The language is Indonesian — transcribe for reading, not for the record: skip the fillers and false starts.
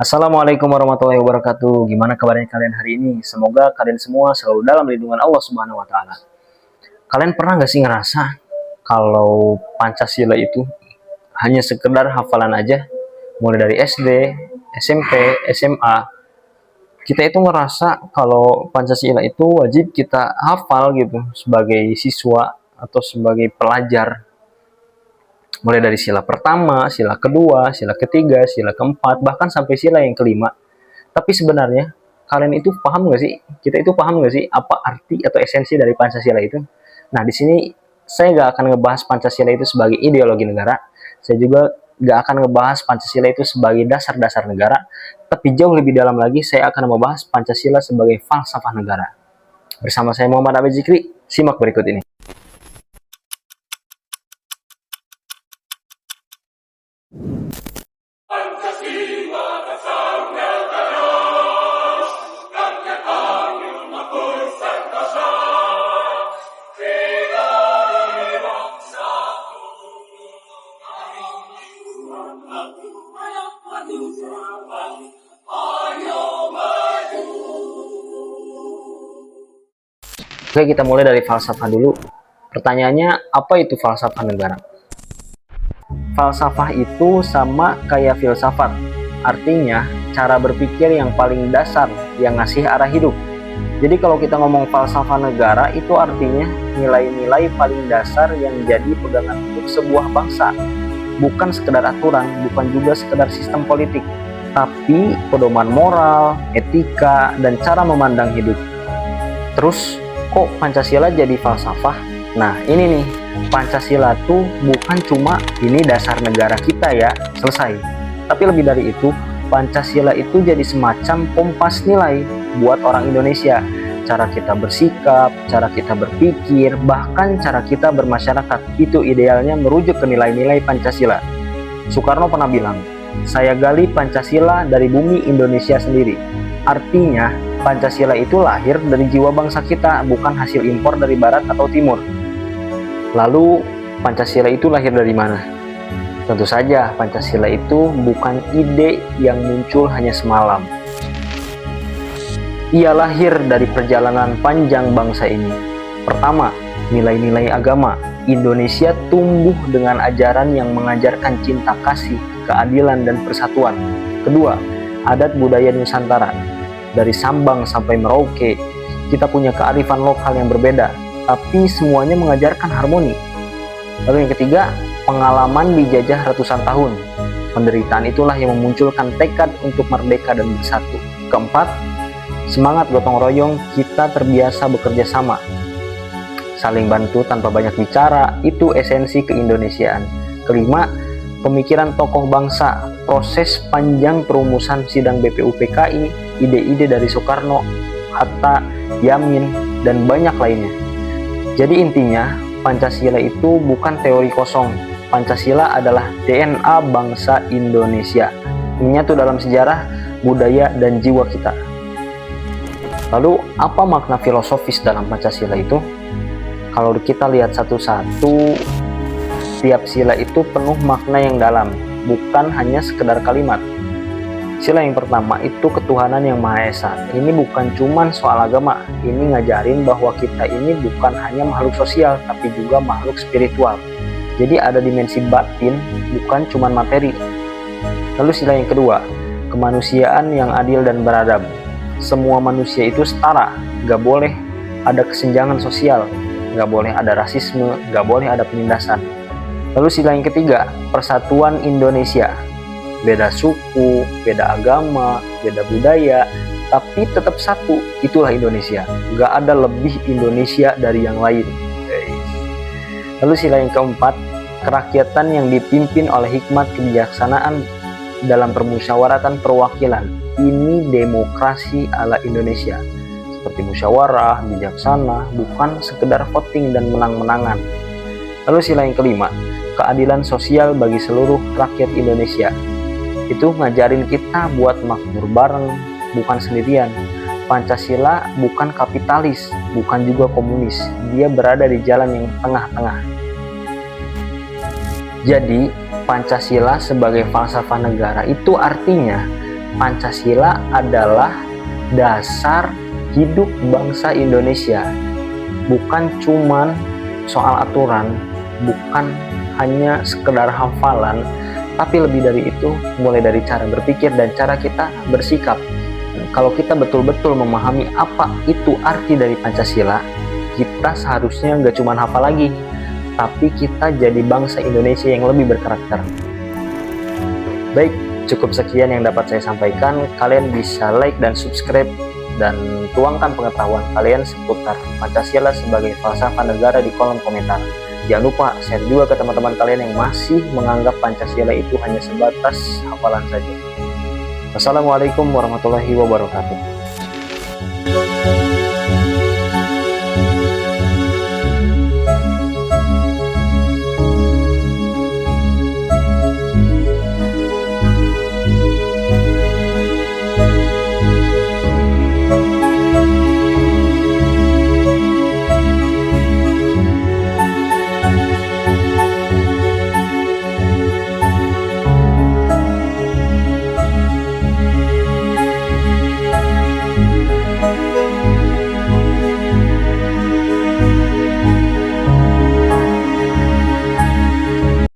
Assalamualaikum warahmatullahi wabarakatuh. Gimana kabarnya kalian hari ini? Semoga kalian semua selalu dalam lindungan Allah Subhanahu wa taala. Kalian pernah gak sih ngerasa kalau Pancasila itu hanya sekedar hafalan aja? Mulai dari SD, SMP, SMA, kita itu ngerasa kalau Pancasila itu wajib kita hafal gitu sebagai siswa atau sebagai pelajar. Mulai dari sila pertama, sila kedua, sila ketiga, sila keempat, bahkan sampai sila yang kelima. Tapi sebenarnya, kalian itu paham nggak sih? Kita itu paham nggak sih apa arti atau esensi dari Pancasila itu? Nah, di sini saya nggak akan ngebahas Pancasila itu sebagai ideologi negara. Saya juga nggak akan ngebahas Pancasila itu sebagai dasar-dasar negara. Tapi jauh lebih dalam lagi, saya akan membahas Pancasila sebagai falsafah negara. Bersama saya Muhammad Abed Zikri, simak berikut ini. Oke, kita mulai dari falsafah dulu. Pertanyaannya, apa itu falsafah negara? Falsafah itu sama kayak filsafat. Artinya, cara berpikir yang paling dasar yang ngasih arah hidup. Jadi kalau kita ngomong falsafah negara, itu artinya nilai-nilai paling dasar yang jadi pegangan hidup sebuah bangsa. Bukan sekedar aturan, bukan juga sekedar sistem politik, tapi pedoman moral, etika, dan cara memandang hidup. Terus, kok Pancasila jadi falsafah? Nah, ini nih, Pancasila tuh bukan cuma ini dasar negara kita ya, selesai. Tapi lebih dari itu, Pancasila itu jadi semacam kompas nilai buat orang Indonesia. Cara kita bersikap, cara kita berpikir, bahkan cara kita bermasyarakat, itu idealnya merujuk ke nilai-nilai Pancasila. Soekarno pernah bilang, "Saya gali Pancasila dari bumi Indonesia sendiri." Artinya, Pancasila itu lahir dari jiwa bangsa kita, bukan hasil impor dari barat atau timur. Lalu, Pancasila itu lahir dari mana? Tentu saja, Pancasila itu bukan ide yang muncul hanya semalam. Ia lahir dari perjalanan panjang bangsa ini. Pertama, nilai-nilai agama. Indonesia tumbuh dengan ajaran yang mengajarkan cinta kasih, keadilan, dan persatuan. Kedua, adat budaya Nusantara. Dari Sambang sampai Merauke, kita punya kearifan lokal yang berbeda, tapi semuanya mengajarkan harmoni. Lalu yang ketiga, pengalaman dijajah ratusan tahun. Penderitaan itulah yang memunculkan tekad untuk merdeka dan bersatu. Keempat, semangat gotong royong, kita terbiasa bekerja sama. Saling bantu tanpa banyak bicara, itu esensi keindonesiaan. Kelima, pemikiran tokoh bangsa, proses panjang perumusan sidang BPUPKI, ide-ide dari Soekarno, Hatta, Yamin, dan banyak lainnya. Jadi intinya, Pancasila itu bukan teori kosong. Pancasila adalah DNA bangsa Indonesia, menyatu dalam sejarah, budaya, dan jiwa kita. Lalu, apa makna filosofis dalam Pancasila itu? Kalau kita lihat satu-satu, tiap sila itu penuh makna yang dalam, bukan hanya sekedar kalimat. Sila yang pertama itu ketuhanan yang Maha Esa. Ini bukan cuman soal agama, ini ngajarin bahwa kita ini bukan hanya makhluk sosial, tapi juga makhluk spiritual. Jadi ada dimensi batin, bukan cuman materi. Lalu sila yang kedua, kemanusiaan yang adil dan beradab. Semua manusia itu setara, gak boleh ada kesenjangan sosial, gak boleh ada rasisme, gak boleh ada penindasan. Lalu sila yang ketiga, persatuan Indonesia. Beda suku, beda agama, beda budaya, tapi tetap satu, itulah Indonesia. Gak ada lebih Indonesia dari yang lain. Lalu sila yang keempat, kerakyatan yang dipimpin oleh hikmat kebijaksanaan dalam permusyawaratan perwakilan. Ini demokrasi ala Indonesia. Seperti musyawarah, bijaksana, bukan sekedar voting dan menang-menangan. Lalu sila yang kelima, keadilan sosial bagi seluruh rakyat Indonesia. Itu ngajarin kita buat makmur bareng, bukan sendirian. Pancasila bukan kapitalis, bukan juga komunis. Dia berada di jalan yang tengah-tengah. Jadi, Pancasila sebagai falsafah negara itu artinya Pancasila adalah dasar hidup bangsa Indonesia. Bukan cuman soal aturan, bukan hanya sekedar hafalan, tapi lebih dari itu, mulai dari cara berpikir dan cara kita bersikap. Kalau kita betul-betul memahami apa itu arti dari Pancasila, kita seharusnya nggak cuma hafal lagi, tapi kita jadi bangsa Indonesia yang lebih berkarakter. Baik, cukup sekian yang dapat saya sampaikan. Kalian bisa like dan subscribe dan tuangkan pengetahuan kalian seputar Pancasila sebagai falsafah negara di kolom komentar. Jangan lupa share juga ke teman-teman kalian yang masih menganggap Pancasila itu hanya sebatas hafalan saja. Wassalamualaikum warahmatullahi wabarakatuh.